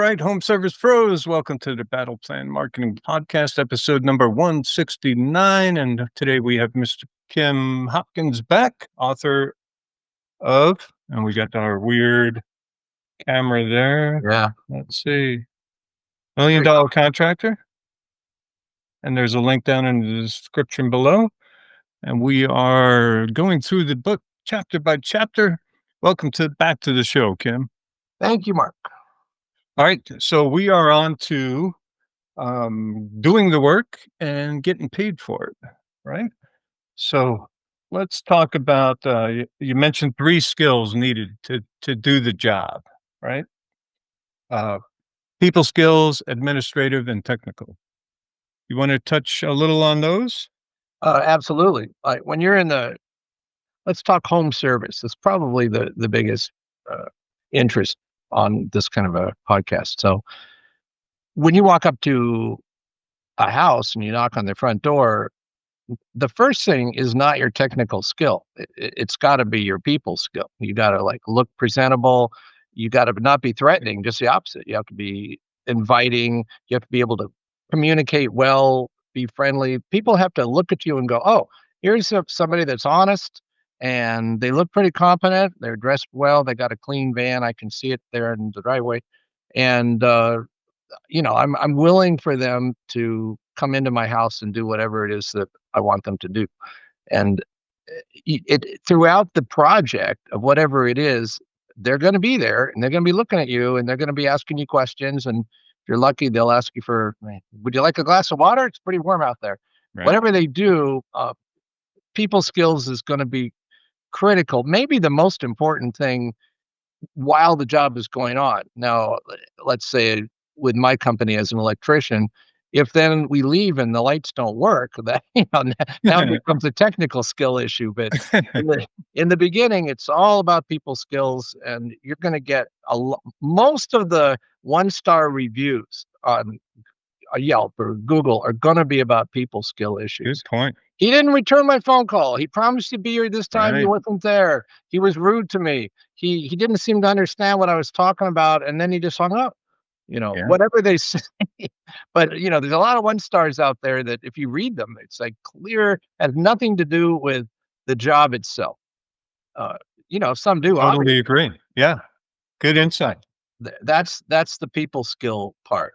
right, Home Service Pros, welcome to the Battle Plan Marketing Podcast, episode number 169. And today we have Mr. Kim Hopkins back, author of, and we got our weird camera there. Yeah. Let's see, Million Dollar Contractor. And there's a link down in the description below. And we are going through the book chapter by chapter. Welcome back to the show, Kim. Thank you, Mark. All right, so we are on to doing the work and getting paid for it, right? So let's talk about, you mentioned 3 skills needed to do the job, right? People skills, administrative, and technical. You want to touch a little on those? Absolutely. When you're let's talk home service. It's probably the biggest interest on this kind of a podcast. So when you walk up to a house and you knock on their front door, the first thing is not your technical skill. It's got to be your people skill. You got to look presentable. You got to not be threatening, just the opposite. You have to be inviting. You have to be able to communicate well, be friendly. People have to look at you and go, oh, here's somebody that's honest and they look pretty competent. They're dressed well. They got a clean van. I can see it there in the driveway. And, I'm willing for them to come into my house and do whatever it is that I want them to do. And throughout the project of whatever it is, they're going to be there and they're going to be looking at you and they're going to be asking you questions. And if you're lucky, they'll ask you would you like a glass of water? It's pretty warm out there. Right. Whatever they do, people skills is going to be critical. Maybe the most important thing while the job is going on. Now, let's say with my company as an electrician, if then we leave and the lights don't work, that now it becomes a technical skill issue. But in the beginning, it's all about people skills, and you're going to get most of the 1-star reviews on Yelp or Google are going to be about people skill issues. Good point. He didn't return my phone call. He promised to be here this time. Right. He wasn't there. He was rude to me. He didn't seem to understand what I was talking about, and then he just hung up. Whatever they say. But, there's a lot of 1-stars out there that if you read them, it's clear, has nothing to do with the job itself. Some do. Totally agree. Yeah. Good insight. That's the people skill part.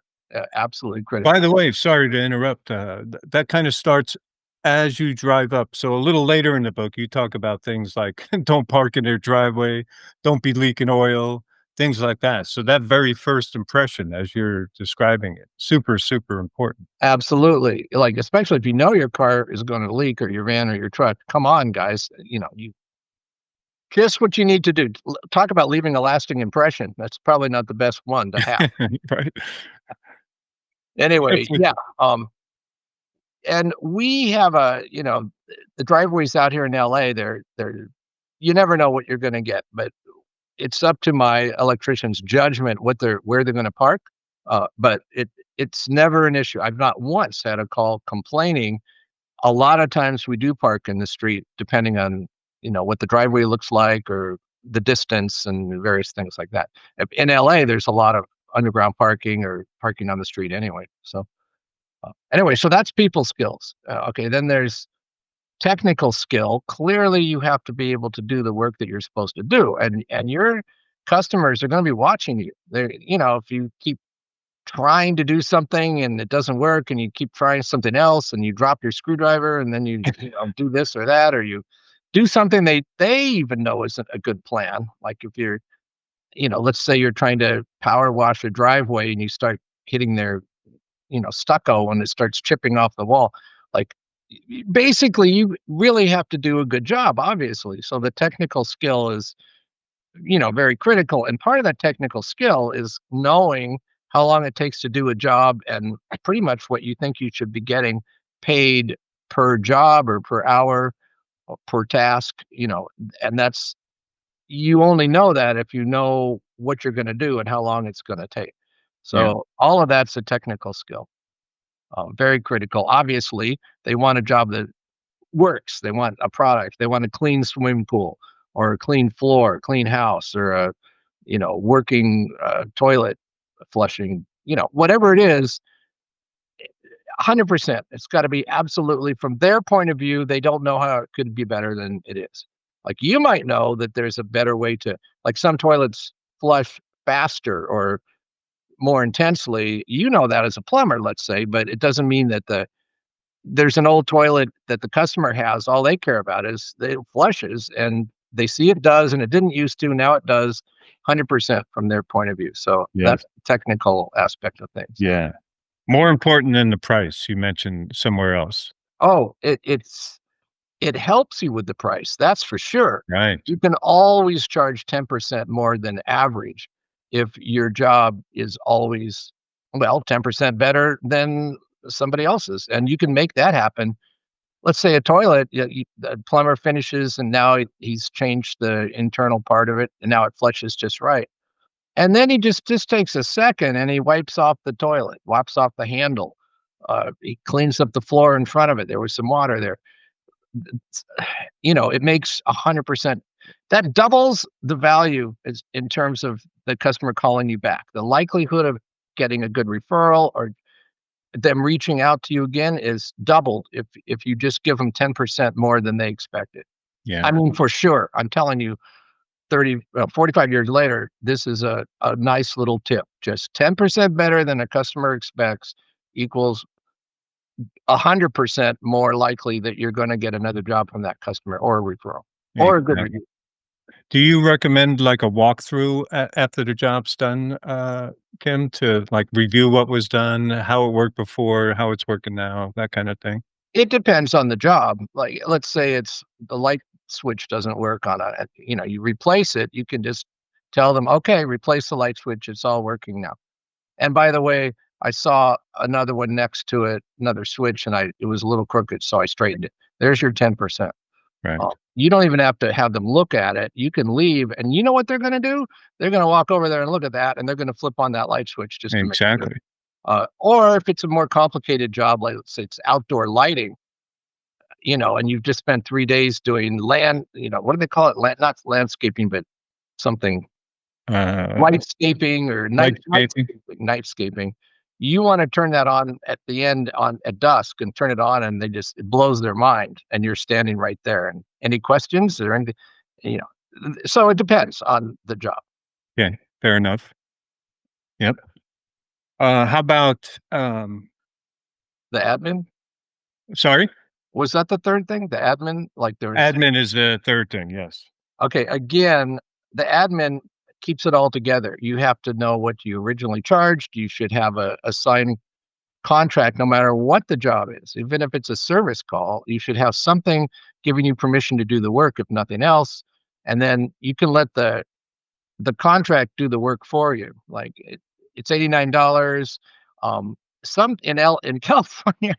Absolutely critical. By the way, sorry to interrupt. That kind of starts as you drive up. So a little later in the book, you talk about things like don't park in their driveway, don't be leaking oil, things like that. So that very first impression as you're describing it, super, super important. Absolutely. Especially if you know your car is going to leak or your van or your truck. Come on, guys. You just what you need to do. Talk about leaving a lasting impression. That's probably not the best one to have. Right. Anyway, yeah. And we have the driveways out here in LA, they're you never know what you're going to get, but it's up to my electrician's judgment where they're going to park. But it's never an issue. I've not once had a call complaining. A lot of times we do park in the street, depending on, what the driveway looks like or the distance and various things like that. In LA, there's a lot of underground parking or parking on the street anyway. So so that's people skills. Okay. Then there's technical skill. Clearly you have to be able to do the work that you're supposed to do. And your customers are going to be watching you. If you keep trying to do something and it doesn't work and you keep trying something else and you drop your screwdriver and then you do this or that, or you do something they even know isn't a good plan. Like if you're, let's say you're trying to power wash a driveway and you start hitting their, stucco and it starts chipping off the wall. Basically, you really have to do a good job, obviously. So the technical skill is, very critical. And part of that technical skill is knowing how long it takes to do a job and pretty much what you think you should be getting paid per job or per hour or per task, and that's, you only know that if you know what you're going to do and how long it's going to take. So all of that's a technical skill. Very critical. Obviously, they want a job that works. They want a product. They want a clean swimming pool or a clean floor, clean house, or a working toilet, flushing, whatever it is, 100%. It's got to be absolutely from their point of view. They don't know how it could be better than it is. Like you might know that there's a better way to, like some toilets flush faster or more intensely. You know that as a plumber, let's say, but it doesn't mean that there's an old toilet that the customer has. All they care about is it flushes, and they see it does, and it didn't used to. Now it does, 100% from their point of view. So Yes. that's the technical aspect of things. Yeah. More important than the price you mentioned somewhere else. Oh, it helps you with the price, that's for sure. Right. You can always charge 10% more than average if your job is always, well, 10% better than somebody else's, and you can make that happen. Let's say a toilet, the plumber finishes, and now he's changed the internal part of it, and now it flushes just right. And then he just takes a second, and he wipes off the toilet, wipes off the handle. He cleans up the floor in front of it. There was some water there. It makes 100%. That doubles the value is in terms of the customer calling you back. The likelihood of getting a good referral or them reaching out to you again is doubled if you just give them 10% more than they expected. Yeah. I mean, for sure. I'm telling you, 45 years later, this is a nice little tip. Just 10% better than a customer expects equals 100% more likely that you're gonna get another job from that customer or a referral or a good Exactly. review. Do you recommend like a walkthrough after the job's done, Kim, to like review what was done, how it worked before, how it's working now, that kind of thing? It depends on the job. Like, let's say it's the light switch doesn't work on you replace it, you can just tell them, "Okay, replace the light switch, it's all working now." And by the way, I saw another one next to it, another switch, and it was a little crooked, so I straightened it. There's your 10%. Right. You don't even have to have them look at it. You can leave, and you know what they're gonna do? They're gonna walk over there and look at that, and they're gonna flip on that light switch just to make sure. Exactly. Or if it's a more complicated job, like let's say it's outdoor lighting, and you've just spent 3 days doing what do they call it? Not landscaping, but something Uh, lightscaping or Landscaping. nightscaping. You wanna turn that on at the end on at dusk and turn it on, and it blows their mind, and you're standing right there, and any questions or anything, you know, so it depends on the job. Yeah, fair enough. Yep. How about, The admin? sorry? Was that the 3rd thing? The admin? Like, there's Admin is the third thing, yes. okay, again, the admin keeps it all together. You have to know what you originally charged. You should have a signed contract no matter what the job is. Even if it's a service call, you should have something giving you permission to do the work, if nothing else. And then you can let the contract do the work for you. Like it's $89. Some in California,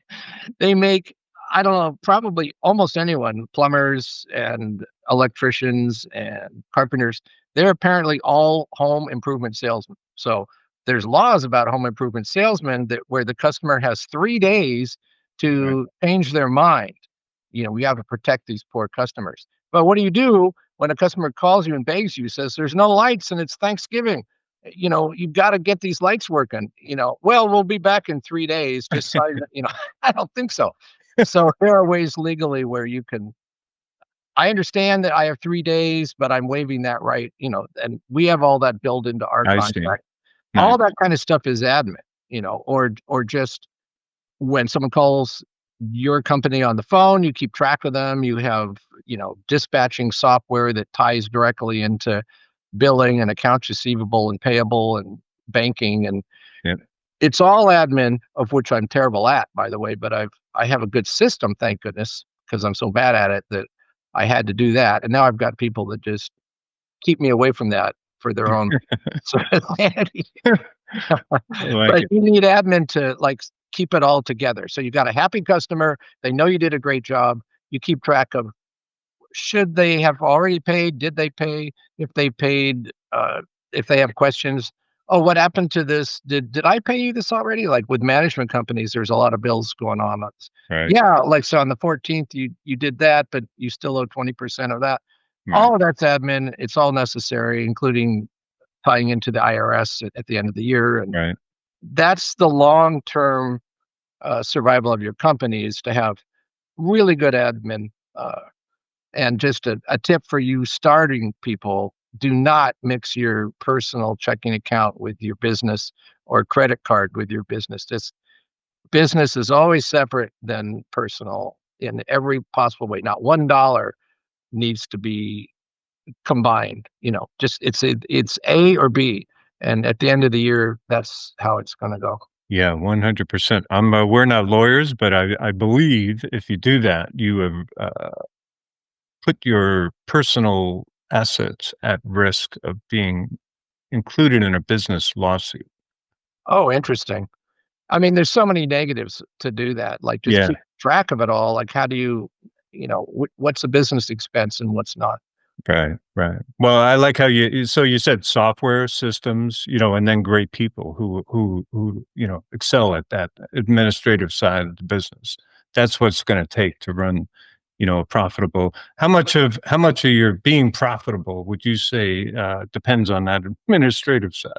they make, I don't know, probably almost anyone, plumbers and electricians and carpenters, they're apparently all home improvement salesmen. So there's laws about home improvement salesmen that where the customer has 3 days Right. to change their mind. We have to protect these poor customers. But what do you do when a customer calls you and begs you, says there's no lights and it's Thanksgiving? You've got to get these lights working. Well, we'll be back in 3 days. Just sign, I don't think so. So there are ways legally where you can. I understand that I have 3 days, but I'm waiving that right, and we have all that built into our I see. contract. Nice. All that kind of stuff is admin, or just when someone calls your company on the phone, you keep track of them. You have, dispatching software that ties directly into billing and accounts receivable and payable and banking, and Yep. it's all admin, of which I'm terrible at, by the way, but I have a good system, thank goodness, because I'm so bad at it that I had to do that. And now I've got people that just keep me away from that for their own sort of sanity. I like But it. you need admin to like keep it all together. So you got a happy customer, they know you did a great job. You keep track of should they have already paid? Did they pay? If they paid, if they have questions, oh, what happened to this? Did I pay you this already? Like with management companies, there's a lot of bills going on. Right. Yeah, like so on the 14th, you did that, but you still owe 20% of that. Right. All of that's admin. It's all necessary, including tying into the IRS at the end of the year. And Right. that's the long-term survival of your company, is to have really good admin. And just a tip for you starting people: do not mix your personal checking account with your business, or credit card with your business. This business is always separate than personal in every possible way. Not $1 needs to be combined. Just it's A or B. And at the end of the year, that's how it's going to go. Yeah, 100%. We're not lawyers, but I believe if you do that, you have, put your personal assets at risk of being included in a business lawsuit. Oh, interesting. I mean, there's so many negatives to do that. Like, just Yeah. keep track of it all. Like, how do you, what's a business expense and what's not? Right, right. Well, I like how so you said software systems, and then great people who, excel at that administrative side of the business. That's what's gonna take to run, a profitable how much of your being profitable would you say, depends on that administrative side?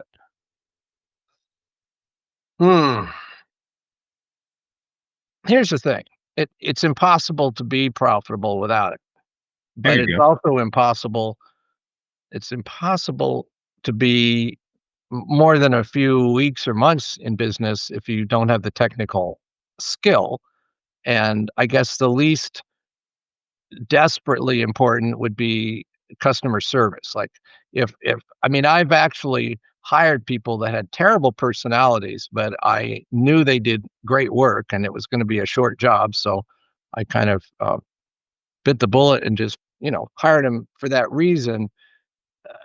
Hmm. Here's the thing. It's impossible to be profitable without it, There but you it's go. also impossible to be more than a few weeks or months in business if you don't have the technical skill. And I guess the least desperately important would be customer service. Like, if I mean, I've actually hired people that had terrible personalities, but I knew they did great work and it was going to be a short job. So I kind of bit the bullet and just, hired them for that reason.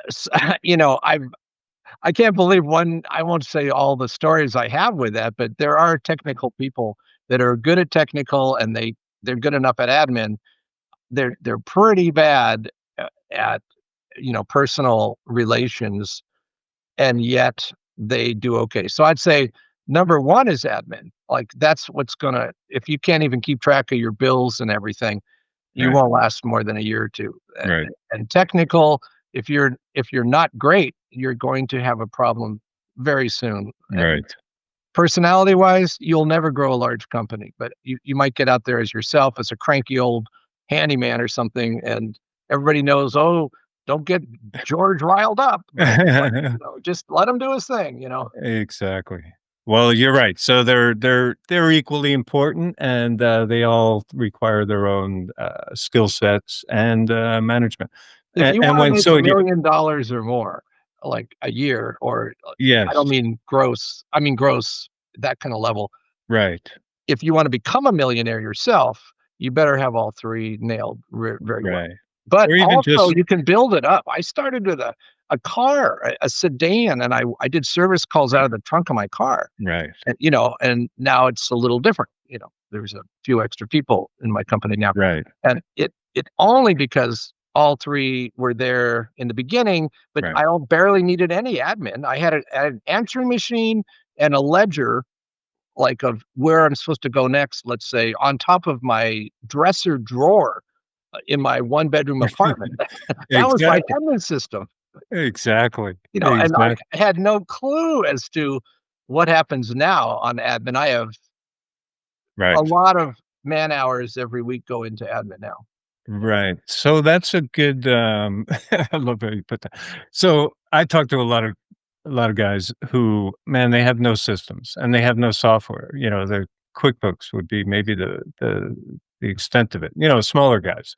S- I can't believe one. I won't say all the stories I have with that, but there are technical people that are good at technical, and they're good enough at admin. They're pretty bad at, personal relations, and yet they do okay. So I'd say number one is admin. Like, that's what's gonna, if you can't even keep track of your bills and everything, you Right, won't last more than a year or two. right, And technical, if you're not great, you're going to have a problem very soon. And right. personality wise, you'll never grow a large company, but you might get out there as yourself, as a cranky old handyman or something, and everybody knows, oh, don't get George riled up, but just let him do his thing. Exactly. Well, you're right. So they're equally important, and they all require their own skill sets and management. If you And want to when make so $1 million or more, like a year, or I yes, don't mean gross, I mean gross, that kind of level. right, If you want to become a millionaire yourself, you better have all three nailed very well. right, But or even also, just you can build it up. I started with a car, a sedan, and I did service calls out of the trunk of my car. right, And now it's a little different. There's a few extra people in my company now, right, and it only because all three were there in the beginning, but right. I barely needed any admin. I had an answering machine and a ledger, like, of where I'm supposed to go next, let's say, on top of my dresser drawer in my one-bedroom apartment. That was my Exactly, admin system, exactly, and I exactly. had no clue as to what happens now on admin. I have a Right. lot of man-hours every week go into admin now. Right. So that's a good, I love how you put that. So I talk to a lot of guys who, man, they have no systems and they have no software. Their QuickBooks would be maybe the extent of it. Smaller guys.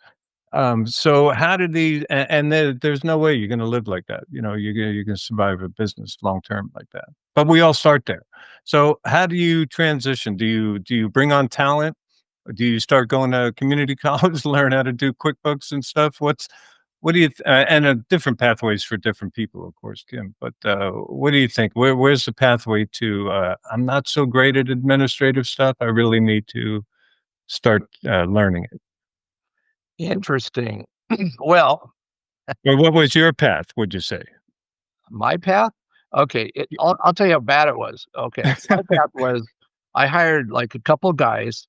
So how did and there's no way you're going to live like that. You can survive a business long term like that. But we all start there. So how do you transition? Do you bring on talent? Do you start going to community college, learn how to do QuickBooks and stuff? What do you and different pathways for different people, of course, Kim. But what do you think? Where's the pathway to? I'm not so great at administrative stuff. I really need to start learning it. Interesting. Well, Well, what was your path? Would you say? my path? Okay, I'll tell you how bad it was. Okay, my path was, I hired, like, a couple guys.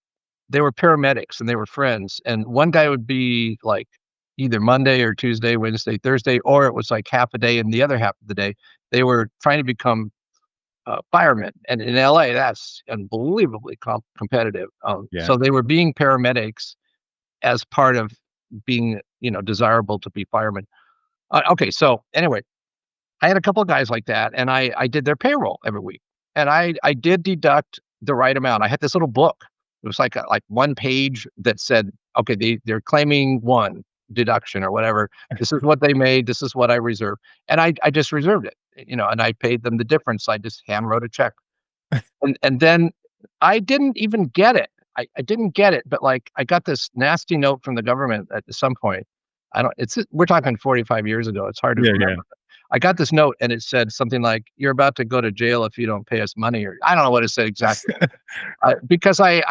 They were paramedics and they were friends, and one guy would be like, either Monday or Tuesday, Wednesday, Thursday, or it was like half a day and the other half of the day, they were trying to become firemen. And in LA, that's unbelievably competitive. Yeah. So they were being paramedics as part of being, desirable to be firemen. Okay, so anyway, I had a couple of guys like that, and I did their payroll every week, and I did deduct the right amount. I had this little book. It was like one page that said, okay, they're claiming one deduction or whatever. This is what they made. This is what I reserved, and I just reserved it, and I paid them the difference. I just hand wrote a check, and then I didn't even get it. I didn't get it, but like I got this nasty note from the government at some point. I don't. It's we're talking 45 years ago. It's hard to Yeah, yeah. remember. I got this note and it said something like, "You're about to go to jail if you don't pay us money," or I don't know what it said exactly. Because I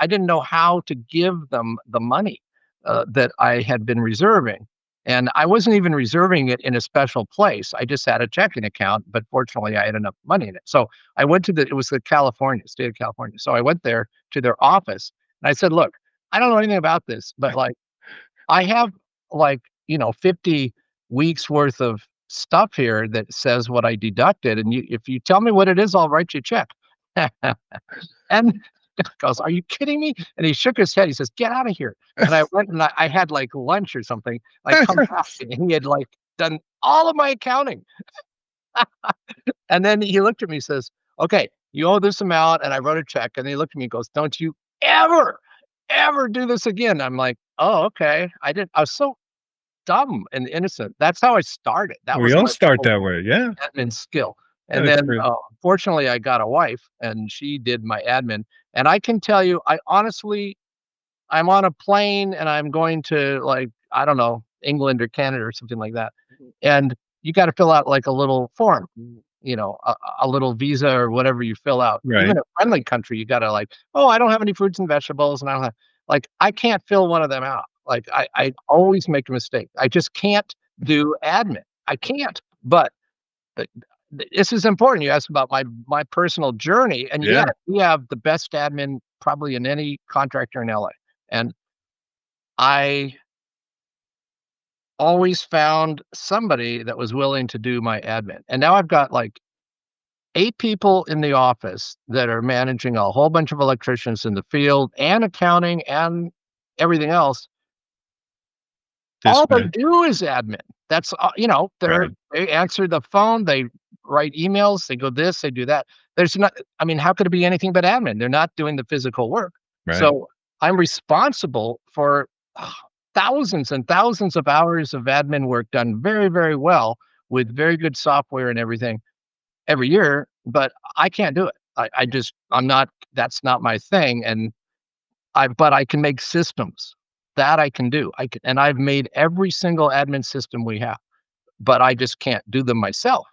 didn't know how to give them the money that I had been reserving, and I wasn't even reserving it in a special place. I just had a checking account, but fortunately, I had enough money in it. So I went to the it was the California state of California. So I went there to their office and I said, "Look, I don't know anything about this, but like I have like 50 weeks worth of stuff here that says what I deducted, and if you tell me what it is, I'll write you a check." And goes, "Are you kidding me?" And he shook his head. He says, "Get out of here." And I went and I had like lunch or something. I come back and he had like done all of my accounting. And then he looked at me and says, "Okay, you owe this amount." And I wrote a check. And he looked at me and goes, "Don't you ever, ever do this again." I'm like, "Oh, okay." I was so dumb and innocent. That's how I started. That We was all my start whole that way, yeah. admin skill. And That's then, true. fortunately, I got a wife, and she did my admin. And I can tell you, I honestly I'm on a plane, and I'm going to, like, I don't know, England or Canada or something like that, and you gotta fill out, like, a little form, a little visa or whatever you fill out. Right. Even a friendly country, you gotta, like, "Oh, I don't have any fruits and vegetables, and I don't have" like, I can't fill one of them out. Like, I always make a mistake. I just can't do admin. I can't. But th this is important. You asked about my personal journey, and yeah, Yeah. we have the best admin probably in any contractor in LA, and I always found somebody that was willing to do my admin, and now I've got, like, 8 people in the office that are managing a whole bunch of electricians in the field and accounting and everything else. All they Dispatch. do is admin. That's, Right. they answer the phone, they write emails, they go this, they do that. There's not I mean, how could it be anything but admin? They're not doing the physical work. Right. So, I'm responsible for thousands and thousands of hours of admin work done very, very well with very good software and everything every year, but I can't do it. I just I'm not that's not my thing, and but I can make systems. That I can do. I can and I've made every single admin system we have, but I just can't do them myself.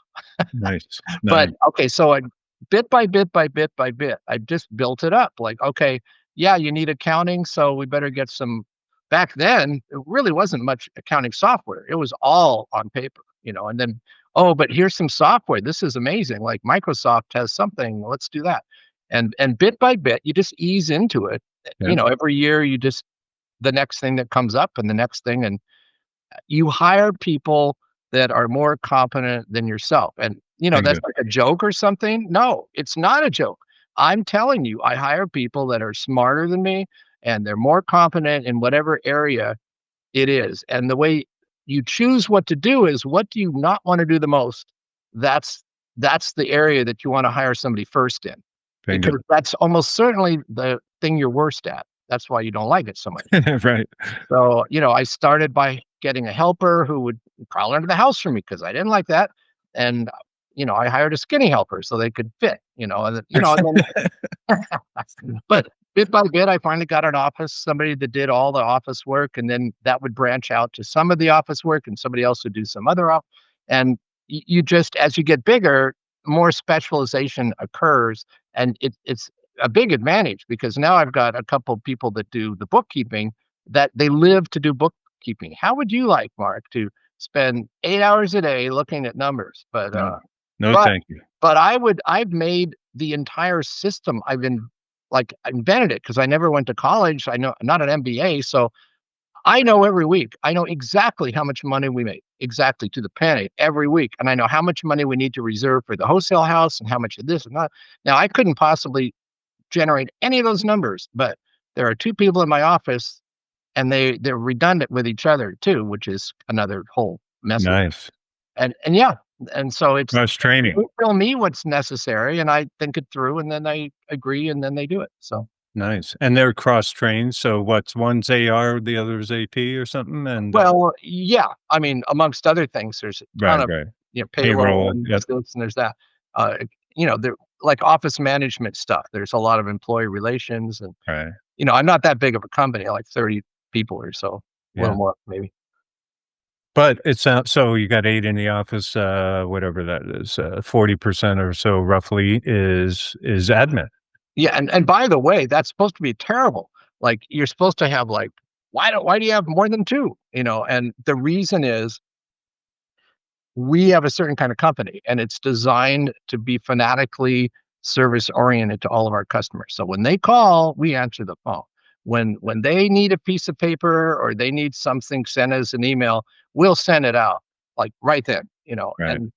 Nice. But, Nice. okay, so I bit by bit by bit by bit, I just built it up. Like, okay, yeah, you need accounting, so we better get some back then, it really wasn't much accounting software. It was all on paper, and then, "Oh, but here's some software. This is amazing. Like, Microsoft has something. Let's do that." And bit by bit, you just ease into it. Yeah. Every year, you just the next thing that comes up and the next thing, and you hire people that are more competent than yourself. And, that's Bingo. like a joke or something. No, it's not a joke. I'm telling you, I hire people that are smarter than me and they're more competent in whatever area it is. And the way you choose what to do is what do you not want to do the most? That's that's the area that you want to hire somebody first in Bingo. because that's almost certainly the thing you're worst at. That's why you don't like it so much. Right. So, I started by getting a helper who would crawl under the house for me because I didn't like that. And, I hired a skinny helper so they could fit, and then, but bit by bit, I finally got an office, somebody that did all the office work, and then that would branch out to some of the office work and somebody else would do some other off. And you just, as you get bigger, more specialization occurs. And it's a big advantage because now I've got a couple people that do the bookkeeping that they live to do bookkeeping. How would you like, Mark, to spend 8 hours a day looking at numbers? No. No, But thank you. I've made the entire system. I've been like invented it because I never went to college. I know I'm not an MBA, so I know every week. I know exactly how much money we make, exactly to the penny every week, and I know how much money we need to reserve for the wholesale house and how much of this and that. Now, I couldn't possibly generate any of those numbers, but there are 2 people in my office, and they're redundant with each other too, which is another whole mess with Nice. and yeah, and so it's Cross training. they tell me what's necessary, and I think it through, and then I agree, and then they do it, so Nice. And they're cross trained. So what's one's AR, the other's AP or something? And well, yeah, I mean, amongst other things, there's a ton right, of, right. payroll Payroll. and Yep. there's this and there's that. Uh, there like office management stuff, there's a lot of employee relations and, Right. I'm not that big of a company, like 30 people or so, a little Yeah. more maybe. But it's so you got 8 in the office, whatever that is, 40% or so roughly is admin. Yeah, and by the way, that's supposed to be terrible. Like, you're supposed to have, like, why do you have more than 2? And the reason is we have a certain kind of company, and it's designed to be fanatically service oriented to all of our customers. So when they call, we answer the phone. When they need a piece of paper or they need something sent as an email, we'll send it out, like, right then. Right. And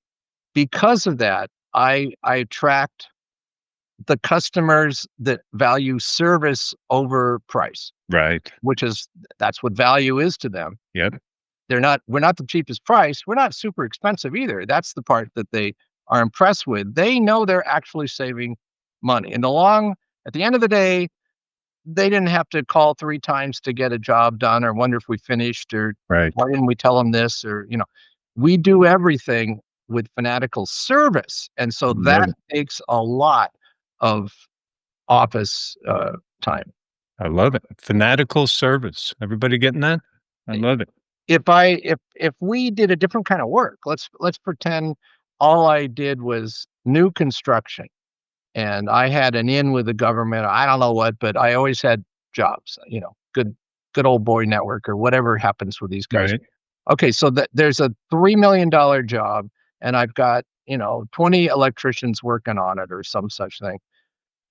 because of that, I attract the customers that value service over price, Right. which is that's what value is to them. Yep. We're not the cheapest price. We're not super expensive either. That's the part that they are impressed with. They know they're actually saving money. At the end of the day, they didn't have to call 3 times to get a job done or wonder if we finished or Right. why didn't we tell them this we do everything with fanatical service. And so Love that it. takes a lot of office time. I love it. Fanatical service. Everybody getting that? I love it. If we did a different kind of work, let's pretend all I did was new construction and I had an in with the government. I don't know what, but I always had jobs, good old boy network or whatever happens with these guys. Right. Okay, so there's a $3 million job and I've got, 20 electricians working on it or some such thing.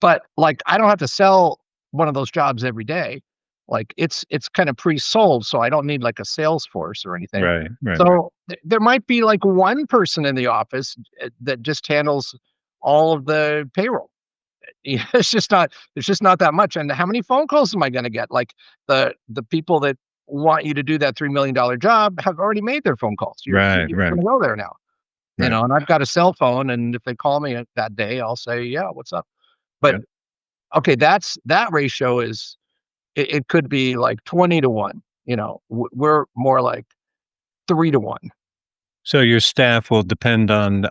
But, like, I don't have to sell one of those jobs every day. Like, it's kinda pre-sold, so I don't need, like, a sales force or anything. Right. Right. Right. So, there might be, like, 1 person in the office, that just handles all of the payroll. Yeah, it's just not that much, and how many phone calls am I gonna get? Like, the people that want you to do that $3 million job have already made their phone calls. You're Right. just Right. gonna go there now, Right. and I've got a cell phone, and if they call me, that day, I'll say, "Yeah, what's up?" But Yep. okay, that ratio is it could be like 20 to 1, we're more like 3 to 1. So your staff will depend on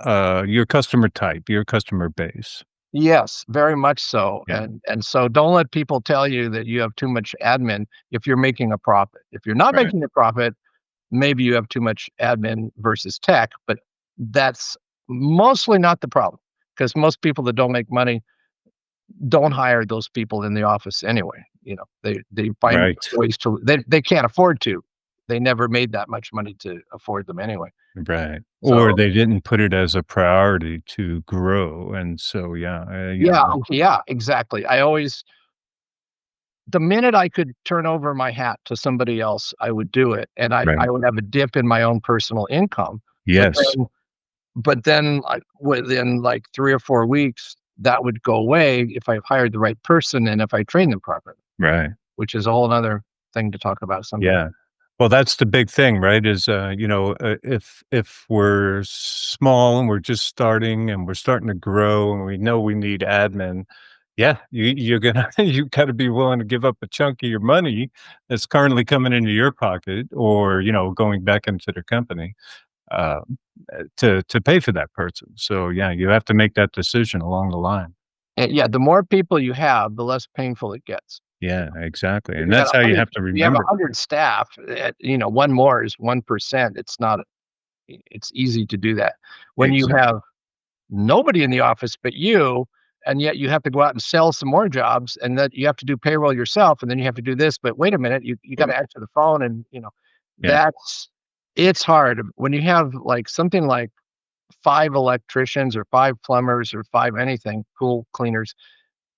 your customer type, your customer base. Yes, very much so, Yeah. and so don't let people tell you that you have too much admin if you're making a profit. If you're not Right. making a profit, maybe you have too much admin versus tech, but that's mostly not the problem because most people that don't make money don't hire those people in the office anyway. They find Right. ways to they can't afford to. They never made that much money to afford them anyway. Right. Or So they didn't put it as a priority to grow. And so, yeah, yeah, okay, yeah, exactly. The minute I could turn over my hat to somebody else, I would do it, and I right. would have a dip in my own personal income. But Yes. like, within, like, 3 or 4 weeks, that would go away if I've hired the right person and if I train them properly, Right. which is a whole other thing to talk about someday. Yeah. Well, that's the big thing, right? Is if we're small and we're just starting and we're starting to grow and we know we need admin, yeah, you're gonna you got to be willing to give up a chunk of your money that's currently coming into your pocket, or going back into the company uh, to pay for that person. So yeah, you have to make that decision along the line. And yeah, the more people you have, the less painful it gets. Yeah, exactly, If and you got that's how you 100 have to if you have remember. 100 staff, one more is 1%. It's easy to do that. When you Exactly. have nobody in the office but you, and yet you have to go out and sell some more jobs, and that you have to do payroll yourself, and then you have to do this, but wait a minute, you gotta answer the phone and, Yeah. that's it's hard. When you have, like, something like 5 electricians or 5 plumbers or 5 anything, pool cleaners,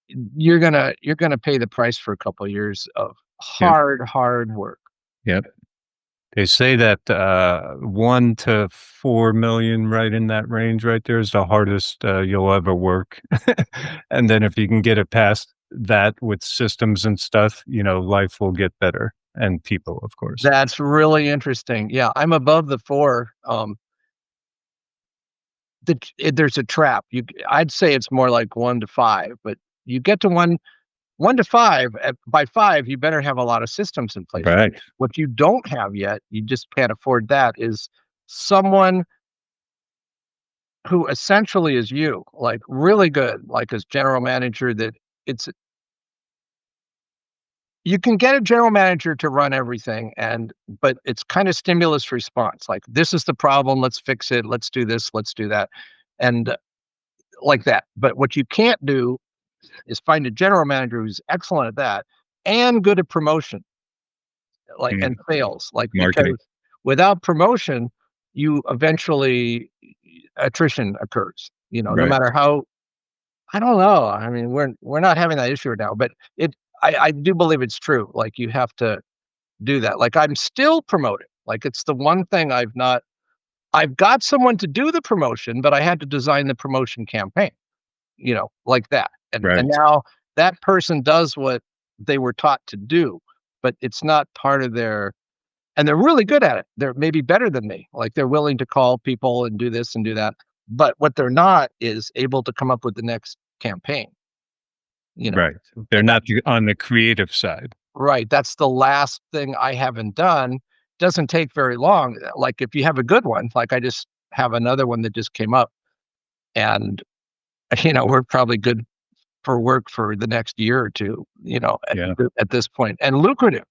you're gonna pay the price for a couple of years of Yep. hard work. Yep. They say that, 1 to 4 million, right in that range right there is the hardest, you'll ever work. And then if you can get it past that with systems and stuff, life will get better, and people, of course. That's really interesting. Yeah, I'm above the 4. There's a trap. I'd say it's more like 1 to 5, but you get to 1 to 5, by 5, you better have a lot of systems in place. Right, What you don't have yet, you just can't afford that, is someone who essentially is you, like, really good, like, as general manager that it's you can get a general manager to run everything but it's kind of stimulus response, like, "This is the problem, let's fix it, let's do this, let's do that," and, like that. But what you can't do is find a general manager who's excellent at that and good at promotion, like, mm, and sales, like, marketing, because without promotion, you eventually attrition occurs, no right, matter how I don't know. I mean, we're not having that issue right now, but I do believe it's true. Like, you have to do that. Like, I'm still promoting. Like, it's the one thing I've got someone to do the promotion, but I had to design the promotion campaign, like that. And right, now that person does what they were taught to do, but it's not part of their and they're really good at it. They're maybe better than me. Like, they're willing to call people and do this and do that. But what they're not is able to come up with the next campaign, you know. right. They're And that not on the creative side. right, that's the last thing I haven't done. Doesn't take very long. Like, if you have a good one, like, I just have another one that just came up, and, we're probably good for work for the next year or 2, Yeah, at this point, and lucrative.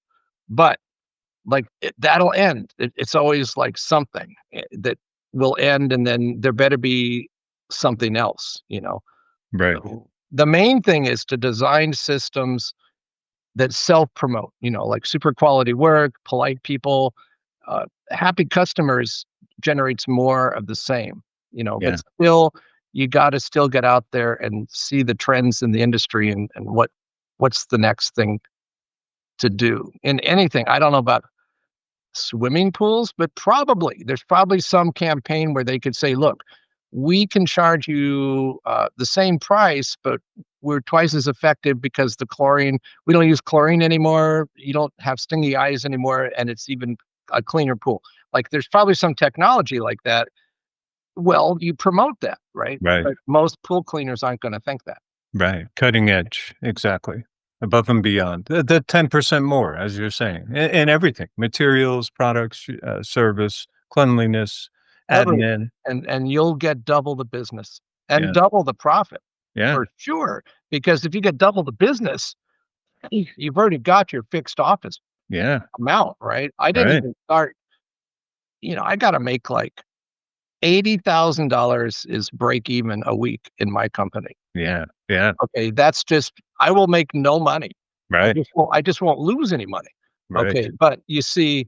But, like, that'll end. It's always, like, something, that will end, and then there better be something else. right. The main thing is to design systems that self-promote, like super quality work, polite people, happy customers generates more of the same, but Yeah, still, you gotta still get out there and see the trends in the industry and what's the next thing to do in anything. I don't know about swimming pools, but there's probably some campaign where they could say, "Look, we can charge you, the same price, but we're twice as effective because the chlorine we don't use chlorine anymore, you don't have stingy eyes anymore, and it's even a cleaner pool." Like, there's probably some technology like that. Well, you promote that, right? right. But most pool cleaners aren't gonna think that. Right, cutting edge, exactly. Above and beyond. The 10% more, as you're saying, in everything, materials, products, service, cleanliness, Everything. admin. And you'll get double the business and Yeah, double the profit yeah, for sure, because if you get double the business, you've already got your fixed office yeah, amount, right? I didn't right. even start I gotta make, like, $80,000 is break even a week in my company. Yeah, yeah, Okay, that's just I will make no money. right, I just won't lose any money. right. Okay, but you see,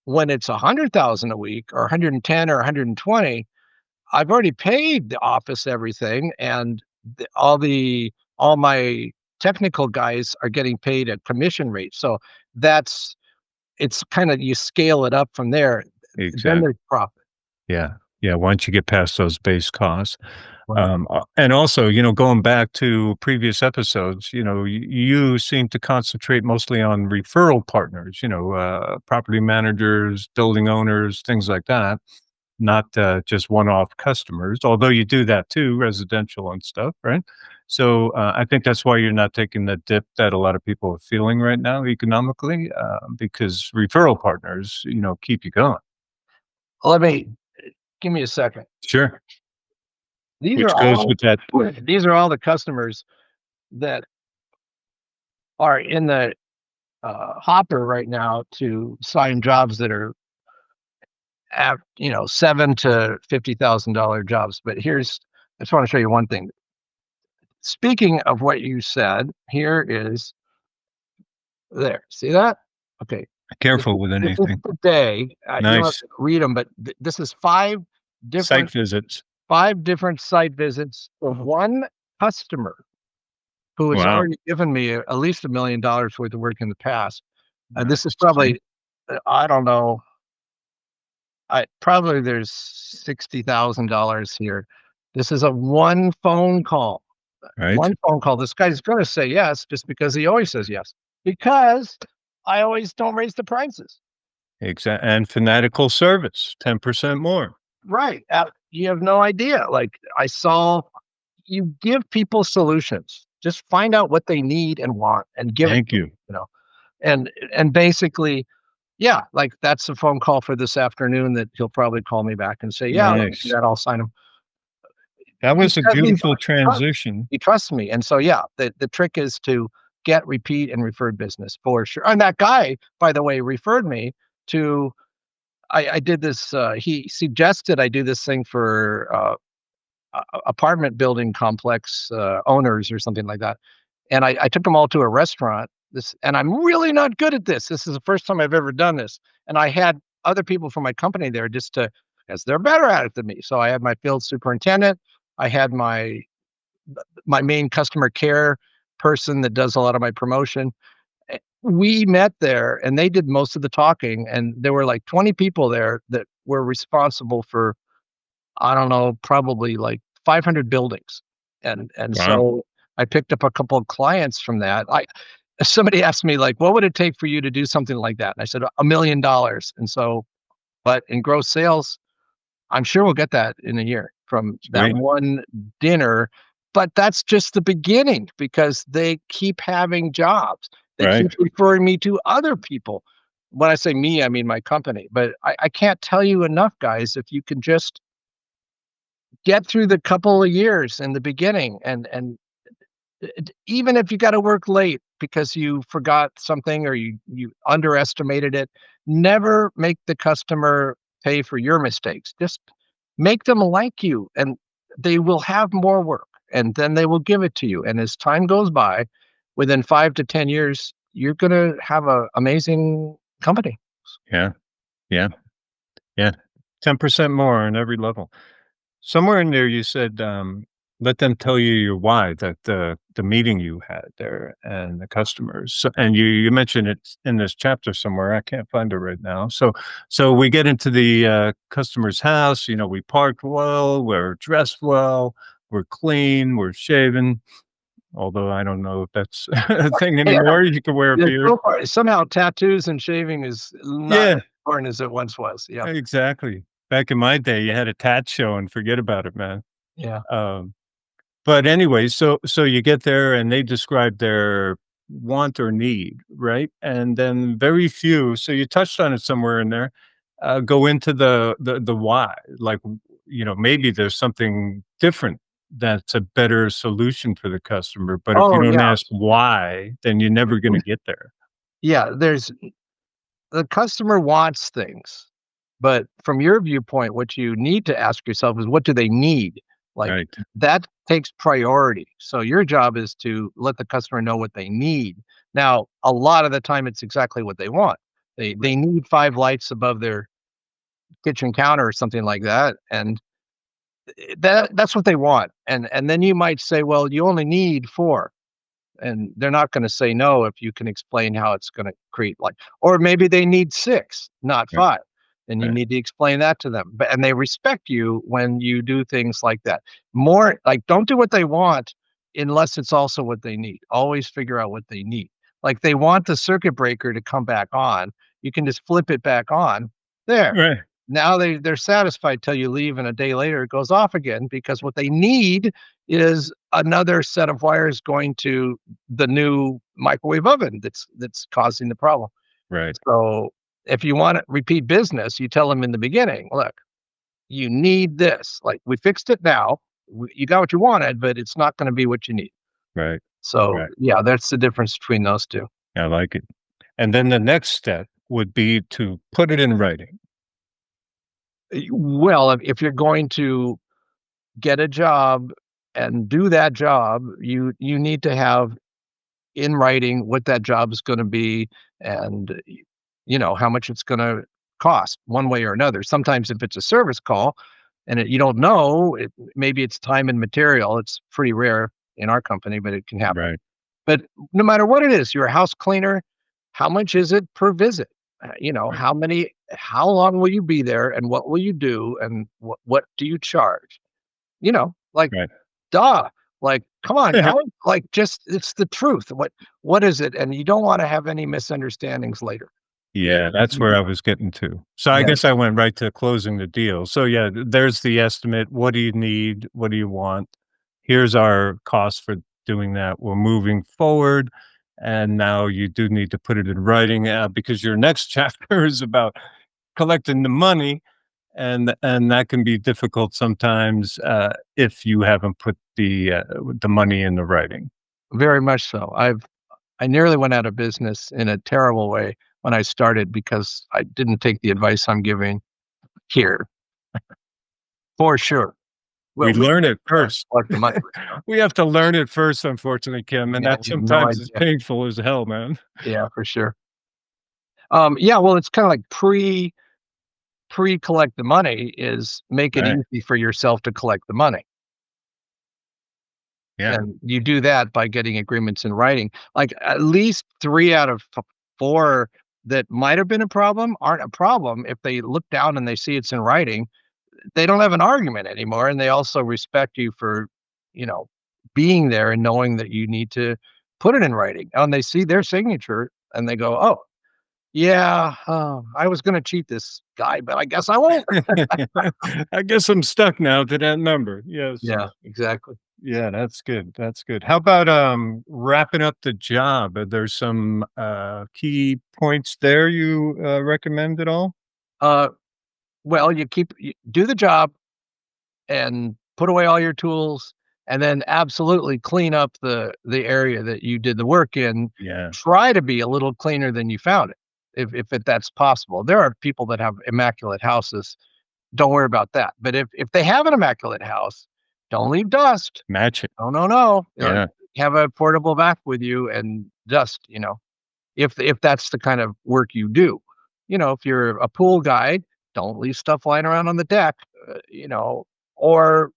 when it's 100,000 a week or 110 or 120, I've already paid the office everything, and all my technical guys are getting paid at commission rate. So that's it's kinda you scale it up from there, then Exactly. there's profit. Yeah, yeah, once you get past those base costs. Right. And also, going back to previous episodes, you seem to concentrate mostly on referral partners, property managers, building owners, things like that, not just one-off customers, although you do that too, residential and stuff, right? So I think that's why you're not taking the dip that a lot of people are feeling right now economically, because referral partners, keep you going. Let me give me a second. Sure. These are Which goes all with that. these are all the customers that are in the, hopper right now to sign jobs that are at, 7 to $50,000 jobs. But I just wanna show you one thing. Speaking of what you said, here is there. See that? Okay. Careful with This is anything. today. You don't have Nice. to read them, but this is 5 Site different visits. 5 different site visits of one customer who has Wow. already given me at least $1 million worth of work in the past. This is Nice. probably I don't know. I probably there's $60,000 here. This is a one phone call. Right? One phone call. This guy's gonna say yes just because he always says yes. Because I always don't raise the prices. And fanatical service, 10% more. Right. You have no idea. Like I saw you give people solutions. Just find out what they need and want and give it Thank to 'em, you. and basically, yeah, like that's a phone call for this afternoon that he'll probably call me back and say, "Yeah, let's do Nice. that. I'll sign him." That was a Because beautiful trust transition. he trusts me, and so, yeah, the trick is to get repeat and referred business for sure, and that guy, by the way, referred me to I did this, he suggested I do this thing for, apartment building complex, owners or something like that, and I took them all to a restaurant, and I'm really not good at this. This is the first time I've ever done this, and I had other people from my company there just to, as they're better at it than me. So I had my field superintendent, I had my main customer care person that does a lot of my promotion. We met there and they did most of the talking, and there were like 20 people there that were responsible for, I don't know, probably like 500 buildings. And Wow. so I picked up a couple of clients from that. Somebody asked me like, "What would it take for you to do something like that?" And I said, $1 million. And so, but in gross sales, I'm sure we'll get that in a year from that Sweet. one dinner, but that's just the beginning because they keep having jobs. They Right. keep referring me to other people. When I say me, I mean my company, but I can't tell you enough, guys, if you can just get through the couple of years in the beginning even if you gotta work late because you forgot something or you underestimated it, never make the customer pay for your mistakes. Just make them like you, and they will have more work, and then they will give it to you, and as time goes by, within 5 to 10 years, you're gonna have a amazing company. Yeah. Yeah. Yeah. 10% more on every level. Somewhere in there you said, let them tell you your why, that the meeting you had there and the customers. So, and you mentioned it in this chapter somewhere. I can't find it right now. So we get into the customer's house. We parked well, we're dressed well, we're clean, we're shaven. Although I don't know if that's a thing Yeah, anymore. You can wear a yeah, beard. so far somehow tattoos and shaving is not Yeah, as important as it once was. Yeah, exactly. Back in my day, you had a tat show and forget about it, man. yeah. Um, But anyway, so you get there and they describe their want or need, right? And then very few, so you touched on it somewhere in there, go into the why. Like, maybe there's something different that's a better solution for the customer, but if you Oh, don't yeah. ask why, then you're never gonna get there. Yeah, there's the customer wants things, but from your viewpoint, what you need to ask yourself is what do they need? Like Right, that takes priority. So your job is to let the customer know what they need. Now, a lot of the time it's exactly what they want. They need 5 lights above their kitchen counter or something like that, and that's what they want. And then you might say, "Well, you only need 4." And they're not gonna say no if you can explain how it's gonna create like, or maybe they need 6, not right, 5, and you right, need to explain that to them, and they respect you when you do things like that. More like, don't do what they want unless it's also what they need. Always figure out what they need. Like, they want the circuit breaker to come back on, you can just flip it back on, there. right, Now they're satisfied till you leave, and a day later it goes off again because what they need is another set of wires going to the new microwave oven that's causing the problem. right, So if you want to repeat business, you tell them in the beginning, look, you need this. Like we fixed it now. You got what you wanted, but it's not going to be what you need. right, So right. yeah, that's the difference between those two. I like it. And then the next step would be to put it in writing. Well, if you're going to get a job and do that job, you need to have in writing what that job is gonna be and, how much it's gonna cost one way or another. Sometimes if it's a service call and you don't know, maybe it's time and material. It's pretty rare in our company, but it can happen. Right, But no matter what it is, you're a house cleaner, how much is it per visit? Right, how long will you be there and what will you do and what do you charge? Like, right. duh. Like, come on, guys. Like, just it's the truth. What is it? And you don't want to have any misunderstandings later. Yeah, that's where I was getting to. So I Yeah, guess I went right to closing the deal. So yeah, there's the estimate. What do you need? What do you want? Here's our cost for doing that. We're moving forward. And now you do need to put it in writing because your next chapter is about collecting the money. And that can be difficult sometimes if you haven't put the money in the writing. very much so. I nearly went out of business in a terrible way when I started because I didn't take the advice I'm giving here for sure. We Well, we learn it first. collect the money. We have to learn it first, unfortunately, Kim, and Yeah, that you have no sometimes is idea. painful as hell, man. Yeah, for sure. Yeah, well, it's kind of like pre collect the money is make it Right. easy for yourself to collect the money. Yeah. And you do that by getting agreements in writing. Like, at least 3 out of 4 that might have been a problem aren't a problem if they look down and they see it's in writing. They don't have an argument anymore, and they also respect you for, you know, being there and knowing that you need to put it in writing. And they see their signature and they go, "Oh, yeah, I was gonna cheat this guy, but I guess I won't." I guess I'm stuck now to that number. Yes. Yeah, exactly. Yeah, that's good. That's good. How about wrapping up the job? Are there some key points there you recommend at all? Uh, well, you do the job and put away all your tools and then absolutely clean up the area that you did the work in. Yeah. Try to be a little cleaner than you found it that's possible. There are people that have immaculate houses. Don't worry about that. But if they have an immaculate house, don't leave dust. Match it. No, no, no. Yeah. Have a portable vac with you and dust, if that's the kind of work you do. If you're a pool guide, don't leave stuff lying around on the deck, or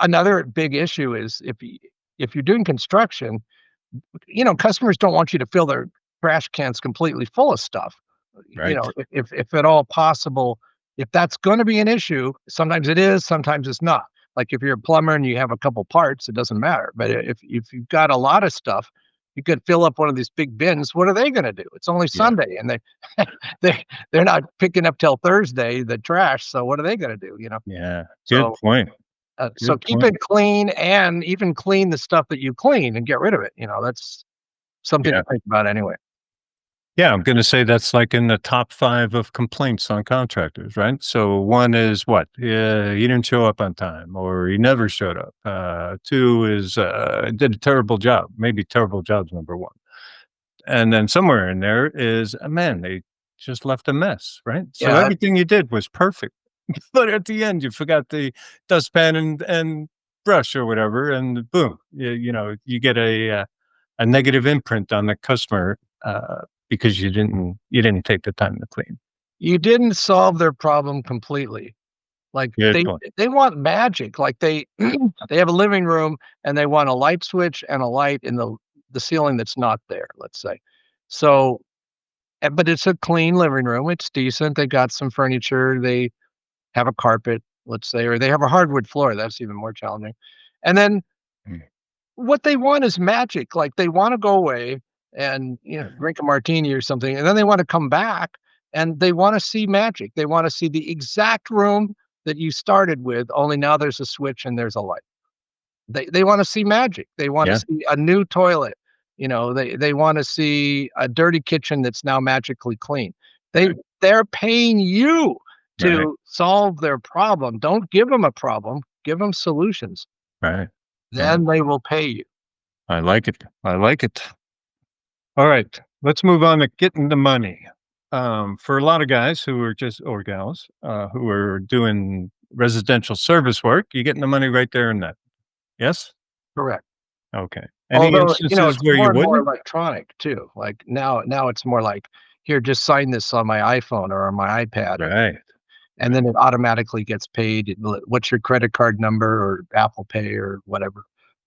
another big issue is if you're doing construction, customers don't want you to fill their trash cans completely full of stuff. Right. If at all possible, if that's going to be an issue, sometimes it is, sometimes it's not. Like if you're a plumber and you have a couple parts, it doesn't matter. But if you've got a lot of stuff, you could fill up one of these big bins. What are they going to do? It's only Yeah. Sunday, and they they're not picking up till Thursday the trash. So what are they going to do? Yeah. Good So point. so Good keep point. it clean and even clean the stuff that you clean and get rid of it. That's something Yeah. to think about anyway. Yeah, I'm gonna say that's like in the top 5 of complaints on contractors, right? So 1 is what? Yeah, he didn't show up on time or he never showed up. 2 is, did a terrible job. Maybe terrible job's number 1. And then somewhere in there is, man, they just left a mess, right? So Yeah, everything you did was perfect, but at the end, you forgot the dustpan and brush or whatever, and boom, you get a negative imprint on the customer, because you didn't take the time to clean. you didn't solve their problem completely. Like Good they point. they want magic. Like they they have a living room and they want a light switch and a light in the ceiling that's not there, let's say. So, but it's a clean living room. It's decent. They got some furniture. They have a carpet, let's say, or they have a hardwood floor. That's even more challenging. And then Mm. what they want is magic. Like they want to go away and drink a martini or something, and then they want to come back and they want to see magic. They want to see the exact room that you started with, only now there's a switch and there's a light. They want to see magic. They want to Yeah, see a new toilet. They want to see a dirty kitchen that's now magically clean. They right, they're paying you right, to solve their problem. Don't give them a problem. Give them solutions. right, right. Then they will pay you. I like it. I like it. All right, let's move on to getting the money. For a lot of guys who are just or gals who are doing residential service work, you're getting the money right there and then. Yes? Correct. Okay. Any Although, instances it's where more you and more wouldn't? electronic too. Like now it's more like, "Here, just sign this on my iPhone or on my iPad," Right, and then it automatically gets paid. What's your credit card number or Apple Pay or whatever.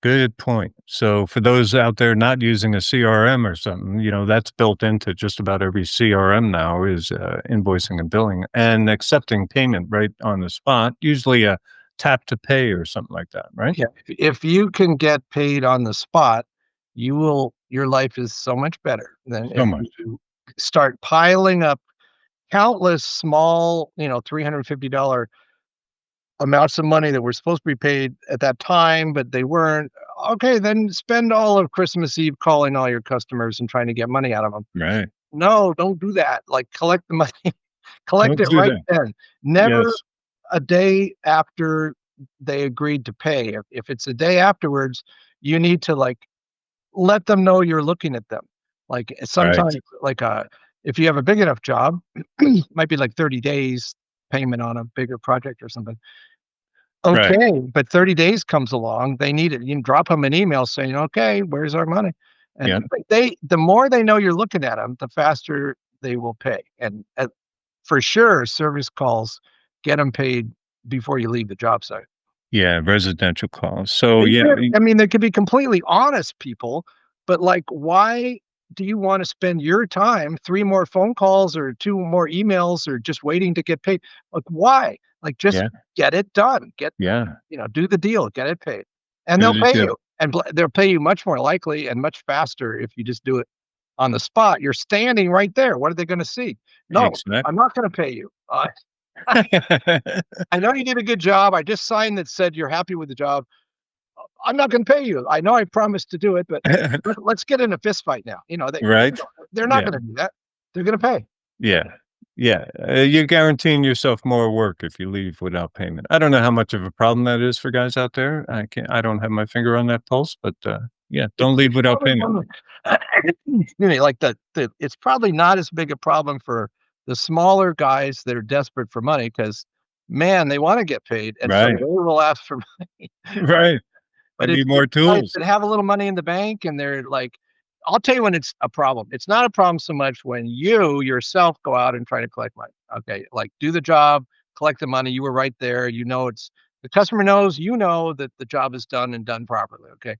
Good point. So for those out there not using a CRM or something, that's built into just about every CRM now is invoicing and billing and accepting payment right on the spot, usually a tap to pay or something like that, right? Yeah, if you can get paid on the spot, your life is so much better than So if much. you start piling up countless small, $350 amounts of money that were supposed to be paid at that time, but they weren't. Okay, then spend all of Christmas Eve calling all your customers and trying to get money out of them. Right. No, don't do that. Like, collect the money, collect Don't it do right that. then. Never Yes. a day after they agreed to pay. If it's a day afterwards, you need to, like, let them know you're looking at them. Like, Right. sometimes, like, if you have a big enough job, might be like 30 days payment on a bigger project or something. Right. Okay, but 30 days comes along, they need it. You can drop them an email saying, "Okay, where's our money?" And Yeah. but the more they know you're looking at them, the faster they will pay. And, for sure, service calls, get them paid before you leave the job site. Yeah. Residential calls. So They yeah. could I mean, they could be completely honest people, but, like, why do you wanna spend your time, 3 more phone calls or 2 more emails or just waiting to get paid? Like, why? Like, just Yeah. get it done. Yeah. Do the deal, get it paid, and Do they'll the pay deal. you, and they'll pay you much more likely and much faster if you just do it on the spot. You're standing right there. What are they gonna see? "No, I'm Exactly. not gonna pay you. I know you did a good job. I just signed that said you're happy with the job. I'm not gonna pay you. I know I promised to do it, but let's get in a fist fight now." Right. They're not Yeah. gonna do that. They're gonna pay. Yeah. Yeah, you're guaranteeing yourself more work if you leave without payment. I don't know how much of a problem that is for guys out there. I don't have my finger on that pulse, but, yeah, don't leave It's without probably payment. one of like, it's probably not as big a problem for the smaller guys that are desperate for money because, man, they wanna get paid, and so Right, they will ask for money. right. They But need it's more guys tools. that have a little money in the bank and they're like, I'll tell you when it's a problem. It's not a problem so much when you yourself go out and try to collect money. Okay, like, do the job, collect the money. You were right there. It's the customer knows that the job is done and done properly. Okay.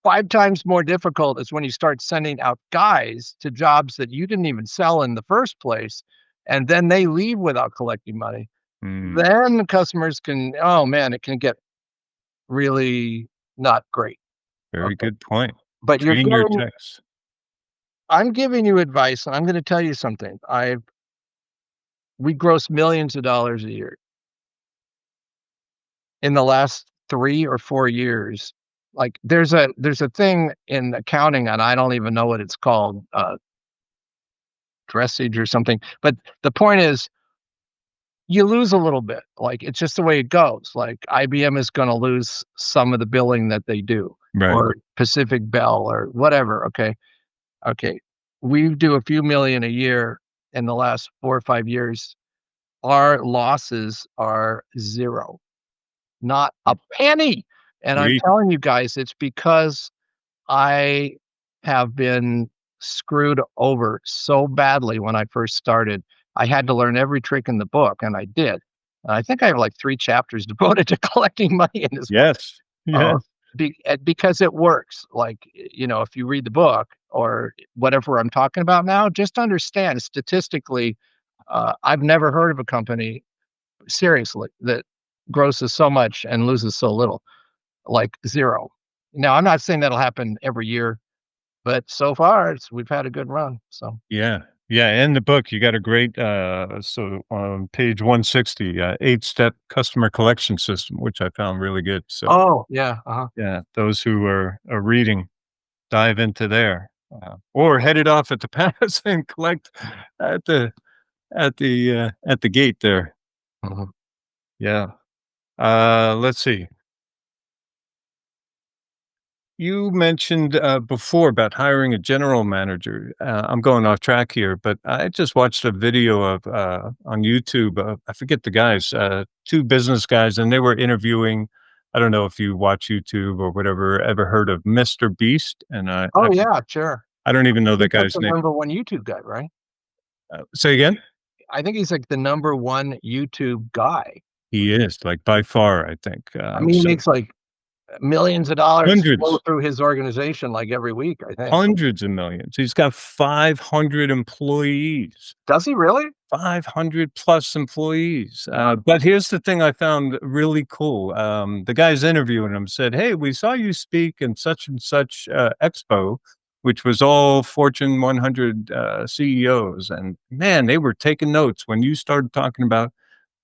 5 times more difficult is when you start sending out guys to jobs that you didn't even sell in the first place, and then they leave without collecting money. Mm, Then the customers oh man, it can get really not great. very Okay. good point. But Treating your checks. I'm giving you advice, and I'm gonna tell you something. We gross millions of dollars a year. In the last 3 or 4 years, like, there's a thing in accounting, and I don't even know what it's called, dressage or something, but the point is, you lose a little bit, like, it's just the way it goes. Like, IBM is gonna lose some of the billing that they do, Right. or Pacific Bell or whatever. Okay. Okay. We do a few million a year. In the last 4 or 5 years, our losses are 0, not a penny, and I'm Sweet. telling you guys, it's because I have been screwed over so badly when I first started. I had to learn every trick in the book, and I did. I think I have, like, 3 chapters devoted to collecting money in this book. Yes. Uh, Yes. because it works. Like, if you read the book or whatever I'm talking about now, just understand statistically, I've never heard of a company, seriously, that grosses so much and loses so little, like 0. Now, I'm not saying that'll happen every year, but so far, we've had a good run, so. Yeah. Yeah, in the book, you got a great, so on page 160, 8-step customer collection system, which I found really good. So, Oh, yeah, uh-huh. yeah, those who are reading, dive into there, or head it off at the pass and collect at the at the gate there. Mhm. Yeah. Let's see. You mentioned, before about hiring a general manager. I'm going off track here, but I just watched a video of, on YouTube, I forget the guys, 2 business guys, and they were interviewing. I don't know if you watch YouTube or whatever, ever heard of Mr. Beast? And Oh, yeah, sure. I don't even know He's that like guy's the name. number 1 YouTube guy, right? Say again? I think he's like the number 1 YouTube guy. He is, like, by far, I think, I mean, he makes, like, millions of dollars flow hundreds. through his organization, like, every week, I think. Hundreds of millions. He's got 500 employees, Does he really? 500 plus employees. Wow. But here's the thing I found really cool. The guys interviewing him said, "Hey, we saw you speak in such and such expo, which was all Fortune 100 CEOs. And man, they were taking notes when you started talking about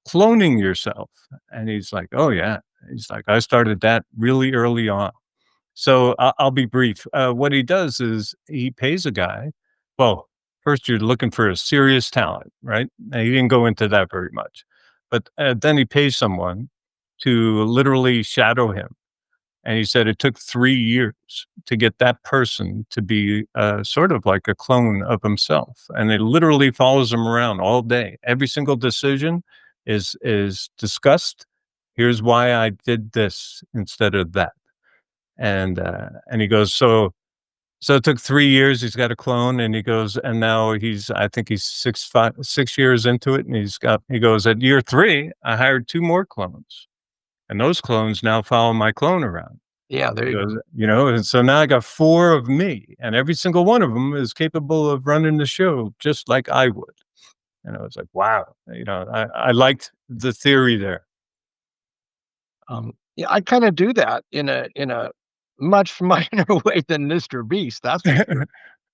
cloning yourself." And he's like, "Oh, yeah." He's like, "I started that really early on." So I'll be brief. What he does is he pays a guy. Well, first you're looking for a serious talent, right? And he didn't go into that very much, but then he pays someone to literally shadow him. And he said it took 3 years to get that person to be sort of like a clone of himself, and it literally follows him around all day. Every single decision is discussed. Here's why I did this instead of that. And he goes, "So it took 3 years, he's got a clone," and he goes, "And now I think he's 6 years into it, and he goes, "At year 3, I hired 2 more clones, and those clones now follow my clone around." Yeah, there He you go. goes, "And so now I got 4 of me, and every single one of them is capable of running the show just like I would." And I was like, "Wow." I liked the theory there. Yeah, I kinda do that in a much minor way than Mr. Beast, that's for sure.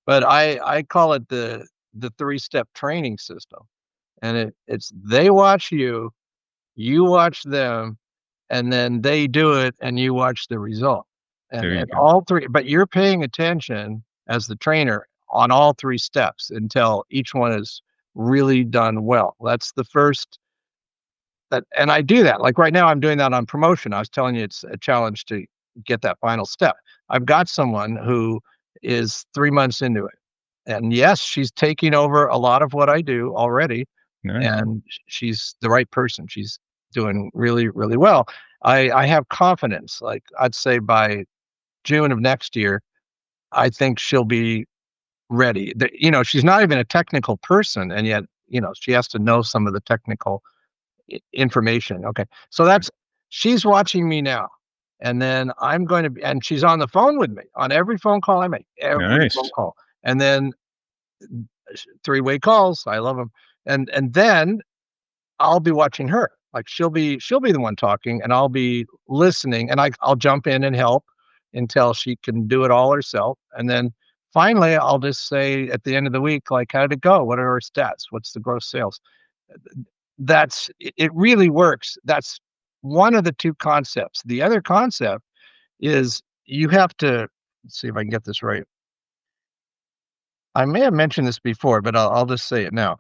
But I call it the three-step training system, and it's they watch you, you watch them, and then they do it, and you watch the result. And There you and go. all 3 but you're paying attention as the trainer on all 3 steps until each one is really done well. That's the first that and I do that. Like, right now, I'm doing that on promotion. I was telling you it's a challenge to get that final step. I've got someone who is 3 months into it. And yes, she's taking over a lot of what I do already, Nice. and she's the right person. She's doing really, really well. I have confidence. Like, I'd say by June of next year, I think she'll be ready. She's not even a technical person, and yet, she has to know some of the technical information. Okay. So that's she's watching me now. And then I'm going to be, and she's on the phone with me on every phone call I make, every phone Nice. call. And then three-way calls. I love them. And then I'll be watching her. Like, she'll be the one talking, and I'll be listening, and I'll jump in and help until she can do it all herself. And then finally I'll just say at the end of the week, like, how did it go? What are our stats? What's the gross sales? It really works. That's one of the 2 concepts. The other concept is you have to let's see if I can get this right. I may have mentioned this before, but I'll just say it now.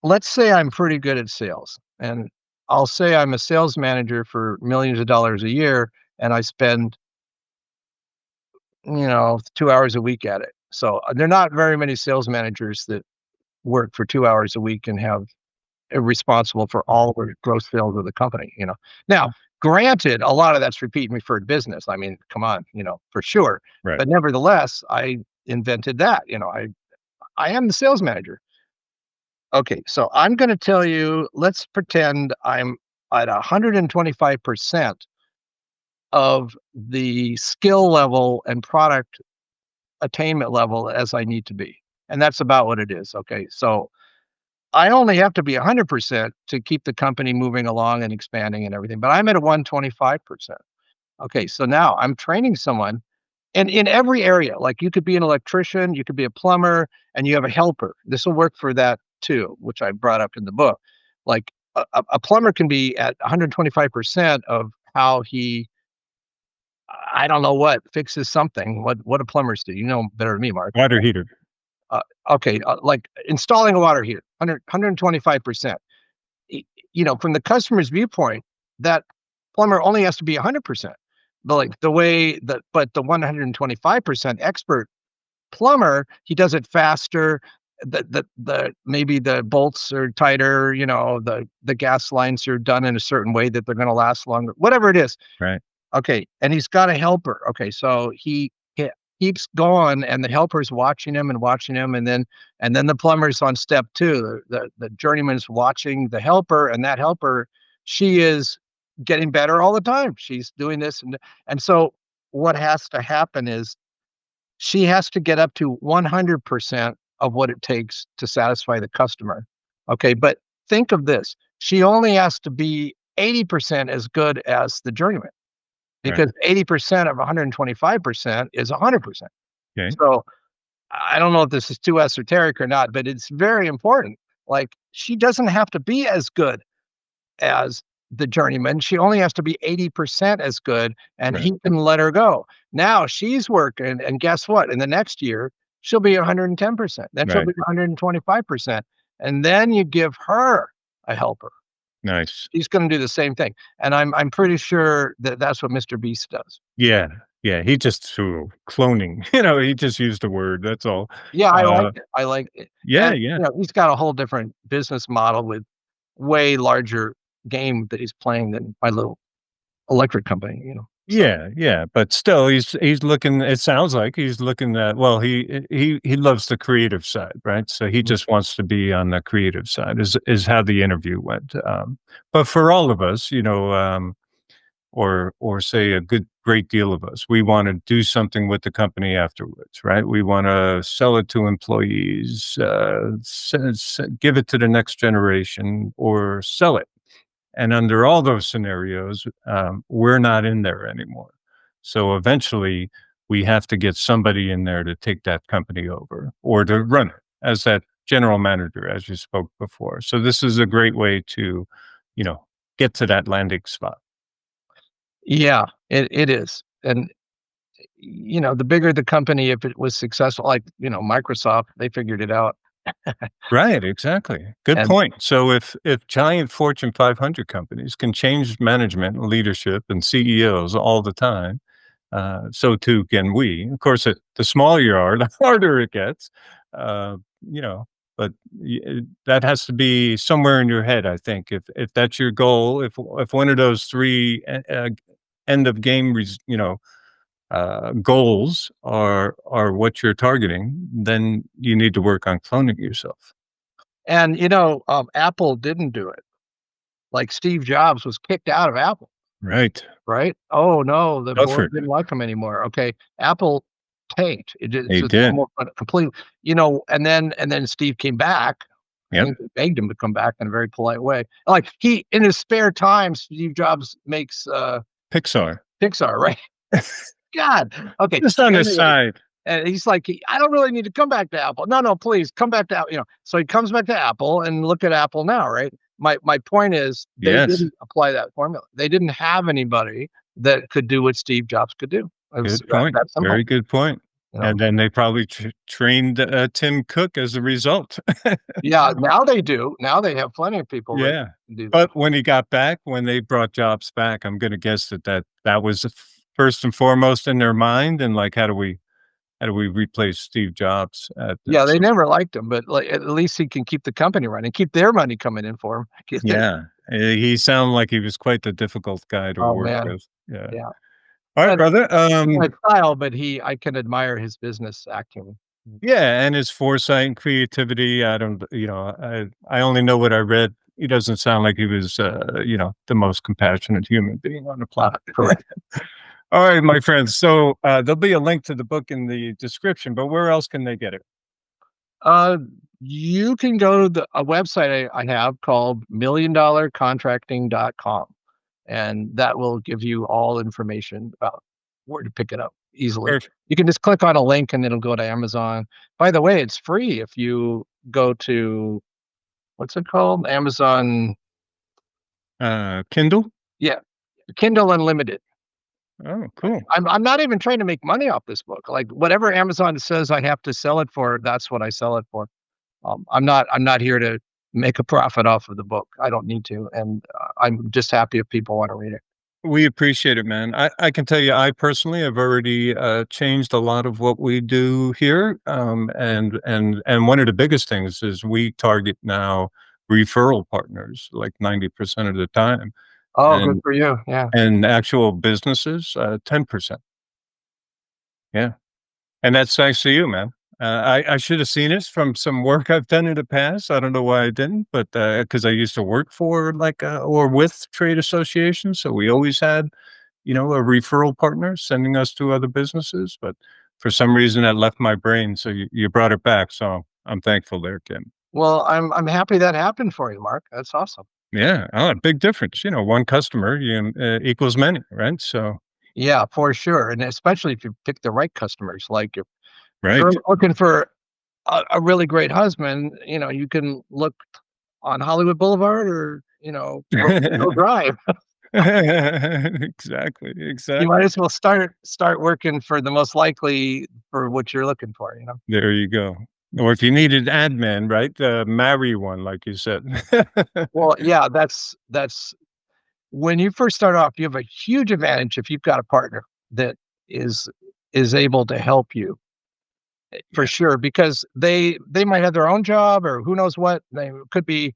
Let's say I'm pretty good at sales, and I'll say I'm a sales manager for millions of dollars a year, and I spend, 2 hours a week at it. So, there are not very many sales managers that work for 2 hours a week and have responsible for all the gross sales of the company. Now, granted, a lot of that's repeat and referred business. I mean, come on, for sure. Right. But nevertheless, I invented that. I am the sales manager. Okay, so I'm going to tell you, let's pretend I'm at 125% of the skill level and product attainment level as I need to be. And that's about what it is. Okay. So I only have to be 100% to keep the company moving along and expanding and everything, but I'm at a 125%. Okay, so now I'm training someone and in every area, like, you could be an electrician, you could be a plumber, and you have a helper. This will work for that too, which I brought up in the book. Like, a plumber can be at 125% of how he, I don't know what, fixes something. What do plumbers do? You know better than me, Mark. Water heater. Uh, okay, like installing a water heater, 125%. From the customer's viewpoint, that plumber only has to be 100%. But like the way that, but the 125% expert plumber, he does it faster. The maybe the bolts are tighter. The gas lines are done in a certain way that they're going to last longer. Whatever it is, Right. okay, and he's got a helper. Okay, so he keeps going, and the helper's watching him, and then the plumber's on step 2. The journeyman's watching the helper, and that helper, she is getting better all the time. She's doing this, and so what has to happen is she has to get up to 100% of what it takes to satisfy the customer. Okay, but think of this. She only has to be 80% as good as the journeyman Right. because 80% of 125% is 100%. Okay. So I don't know if this is too esoteric or not, but it's very important. Like she doesn't have to be as good as the journeyman. She only has to be 80% as good, and Right. he can let her go. Now she's working, and guess what? In the next year, she'll be 110%. Then she'll Right. be 125%. And then you give her a helper. Nice. She's going to do the same thing. And I'm pretty sure that that's what Mr. Beast does. Yeah. Yeah. He just threw cloning, he just used a word. That's all. Yeah, I like Uh, it. I like it. yeah. And Yeah. he's got a whole different business model with way larger game that he's playing than my little electric company. So Yeah, yeah, but still, he's looking. It sounds like he's looking at. Well, he loves the creative side, right? So he mm, just wants to be on the creative side. Is how the interview went. But for all of us, or say a great deal of us, we want to do something with the company afterwards, right? We want to sell it to employees, give it to the next generation, or sell it. And under all those scenarios, we're not in there anymore. So eventually, we have to get somebody in there to take that company over or to run it as that general manager, as you spoke before. So this is a great way to, you know, get to that landing spot. yeah, it is. And the bigger the company, if it was successful, like, Microsoft, they figured it out. Right, exactly. Good And point. So if giant Fortune 500 companies can change management and leadership and CEOs all the time, so too can we. Of course, the smaller you are, the harder it gets. Uh, you know, but that has to be somewhere in your head. I think if that's your goal, if one of those three end of game, goals are what you're targeting, then you need to work on cloning yourself. Apple didn't do it. Like Steve Jobs was kicked out of Apple, Right. right? Oh no, the board Suffered. didn't like him anymore. Okay, Apple tanked. It's They just did. almost complete. And then Steve came back. I Yep. think they begged him to come back in a very polite way. Like he, in his spare time, Steve Jobs makes Pixar. Pixar, right? God. Okay. Just on his Anyway, side. and he's like, I don't really need to come back to Apple. No, no, please come back to Apple. So he comes back to Apple, and look at Apple now, right? My point is they Yes. didn't apply that formula. They didn't have anybody that could do what Steve Jobs could do. It was Good point. that simple. Very good point. You know. And then they probably trained, Tim Cook as a result. Yeah, now they do. Now they have plenty of people that Yeah. can do that. But when he got back, when they brought Jobs back, I'm gonna guess that was first and foremost in their mind, and, like, how do we replace Steve Jobs at the Yeah, they some never liked him, but like at least he can keep the company running, keep their money coming in for him. Yeah. He sounded like he was quite the difficult guy to Oh work man, with. Yeah. yeah. Alright, And brother. my style, but I can admire his business acumen. Yeah, and his foresight and creativity, I don't I only know what I read. He doesn't sound like he was, the most compassionate human being on the planet. Correct. Alright, my friends, so, there'll be a link to the book in the description, but where else can they get it? Uh, you can go to a website I have called milliondollarcontracting.com, and that will give you all information about where to pick it up easily. Perfect. You can just click on a link and it'll go to Amazon. By the way, it's free if you go to what's it called? Amazon. Kindle? Yeah, Kindle Unlimited. Oh, cool. I'm not even trying to make money off this book. Like whatever Amazon says I have to sell it for, that's what I sell it for. I'm not here to make a profit off of the book. I don't need to, and I'm just happy if people want to read it. We appreciate it, man. I can tell you, I personally have already changed a lot of what we do here, and one of the biggest things is we target now referral partners like 90% of the time, Oh, good and for you. Yeah. and actual businesses 10%. Yeah, and that's thanks to you, man. I should have seen this from some work I've done in the past. I don't know why I didn't, but, because I used to work for, like, or with trade associations, so we always had, a referral partner sending us to other businesses, but for some reason that left my brain, so you brought it back, so I'm thankful there, Kim. Well, I'm happy that happened for you, Mark. That's awesome. Yeah, big difference, one customer, equals many, right? So Yeah, for sure, and especially if you pick the right customers, like, if you're right. looking for a really great husband, you can look on Hollywood Boulevard or, Roseville Drive. Exactly, You might exactly. as well start working for the most likely for what you're looking for, you know? There you go. Or if you needed admin, right, marry one, like you said. Well, yeah, that's when you first start off, you have a huge advantage if you've got a partner that is is able to help you, for Yeah, sure, because they might have their own job or who knows what. They could be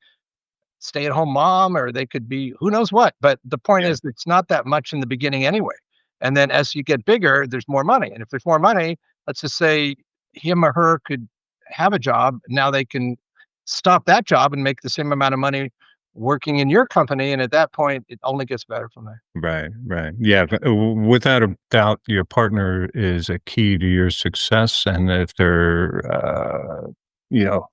stay-at-home mom or they could be who knows what, but the point yeah, is it's not that much in the beginning anyway. And then as you get bigger, there's more money. And if there's more money, let's just say him or her could have a job. Now they can stop that job and make the same amount of money working in your company. And at that point, it only gets better from there. right, right. Yeah, without a doubt, your partner is a key to your success, and if they're, you know,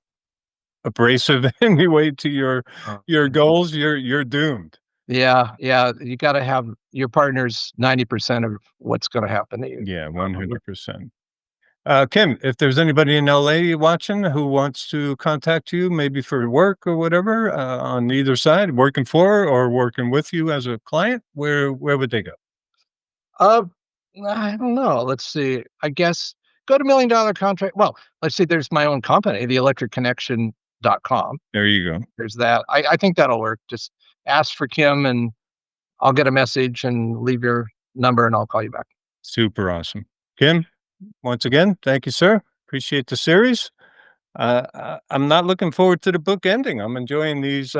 abrasive anyway to your Mhm. goals, you're doomed. Yeah, yeah. You got to have your partner's 90% of what's going to happen to you. Yeah, Yeah. 100%. Kim, if there's anybody in LA watching who wants to contact you, maybe for work or whatever, on either side, working for or working with you as a client, where would they go? Uh, I don't know. Let's see. I guess go to Million Dollar Contract. Well, let's see. There's my own company, the electricconnection.com. There you go. There's that. I think that'll work. Just ask for Kim and I'll get a message and leave your number and I'll call you back. Super awesome. Kim, once again, thank you, sir. Appreciate the series. I'm not looking forward to the book ending. I'm enjoying these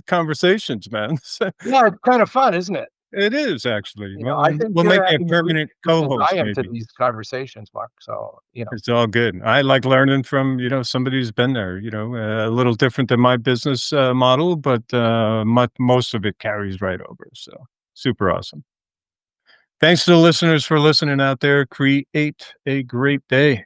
conversations, man. Yeah, it's kind of fun, isn't it? It is actually. Well, I think we'll you're make you a adding permanent just as I co-host, am to maybe. these conversations, Mark. So, It's all good. I like learning from, somebody who's been there, a little different than my business model, but most of it carries right over. So super awesome. Thanks to the listeners for listening out there. Create a great day.